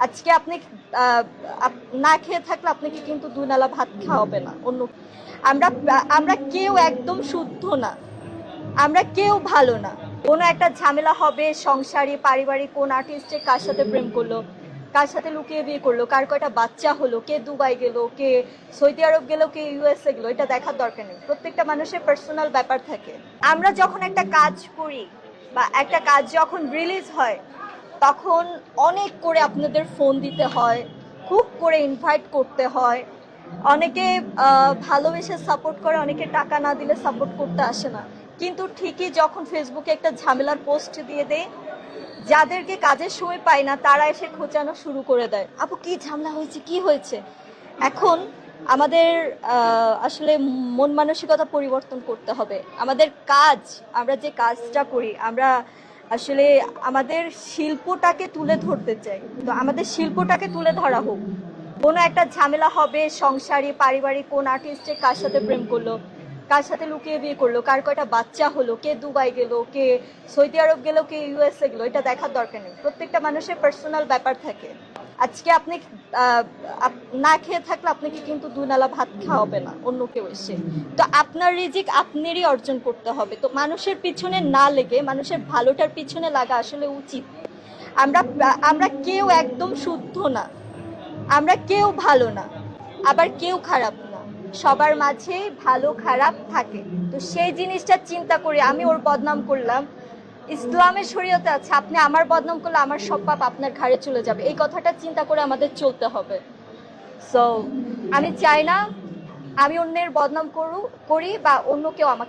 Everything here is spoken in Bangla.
আজকে আপনি আহ, না খেয়ে থাকলে আপনাকে কিন্তু দুই নালা ভাত খাওয়াবে না অন্য। আমরা আমরা কেউ একদম শুদ্ধ না, আমরা কেউ ভালো না। কোনো একটা ঝামেলা হবে সংসারী পারিবারিক, কোন আর্টিস্টে কার সাথে প্রেম করলো, কার সাথে লুকিয়ে বিয়ে করলো, কার কয়টা বাচ্চা হলো, কে দুবাই গেল, কে সৌদি আরব গেল, কে ইউএসএ গেলো, এটা দেখার দরকার নেই। প্রত্যেকটা মানুষের পার্সোনাল ব্যাপার থাকে। আমরা যখন একটা কাজ করি বা একটা কাজ যখন রিলিজ হয়, তখন অনেক করে আপনাদের ফোন দিতে হয়, খুব করে ইনভাইট করতে হয়। অনেকে ভালোবেসে সাপোর্ট করে, অনেকে টাকা না দিলে সাপোর্ট করতে আসে না। কিন্তু ঠিকই যখন ফেসবুকে একটা ঝামেলার পোস্ট দিয়ে দেয়, যাদেরকে কাজের সময় পায় না তারা এসে খোঁচানো শুরু করে দেয়, আপু কি ঝামেলা হয়েছে, কি হয়েছে। এখন আমাদের আসলে মন মানসিকতা পরিবর্তন করতে হবে। আমাদের কাজ, আমরা যে কাজটা করি, আমরা আসলে আমাদের শিল্পটাকে তুলে ধরতে চাই। তো আমাদের শিল্পটাকে তুলে ধরা হোক। কোনো একটা ঝামেলা হবে সংসারী পারিবারিক, কোন আর্টিস্টে কার সাথে প্রেম করলো, কার সাথে লুকিয়ে বিয়ে করলো, কার কয়টা বাচ্চা হলো, কে দুবাই গেল, কে সৌদি আরব গেল, কে ইউএসএ গেলো, এটা দেখার দরকার নেই। প্রত্যেকটা মানুষের পার্সোনাল ব্যাপার থাকে। আজকে আপনি আহ, না খেয়ে থাকলে আপনাকে কিন্তু দুই নালা ভাত খাওয়াবে না অন্য কেউ এসে। তো আপনার রিজিক আপনারই অর্জন করতে হবে। তো মানুষের পিছনে না লেগে মানুষের ভালোটার পিছনে লাগা আসলে উচিত। আমরা আমরা কেউ একদম শুদ্ধ না, আমরা কেউ ভালো না, আবার কেউ খারাপ না। সবার মাঝে ভালো খারাপ থাকে। তো সেই জিনিসটা চিন্তা করে আমি ওর বদনাম করলাম, ইসলামের শরীয়তে আছে আপনি আমার বদনাম করলে আমার সব পাপ আপনার ঘাড়ে চলে যাবে, এই কথাটা চিন্তা করে আমাদের চলতে হবে। সো আমি চাই না আমি অন্যের বদনাম করি বা অন্য কেউ আমাকে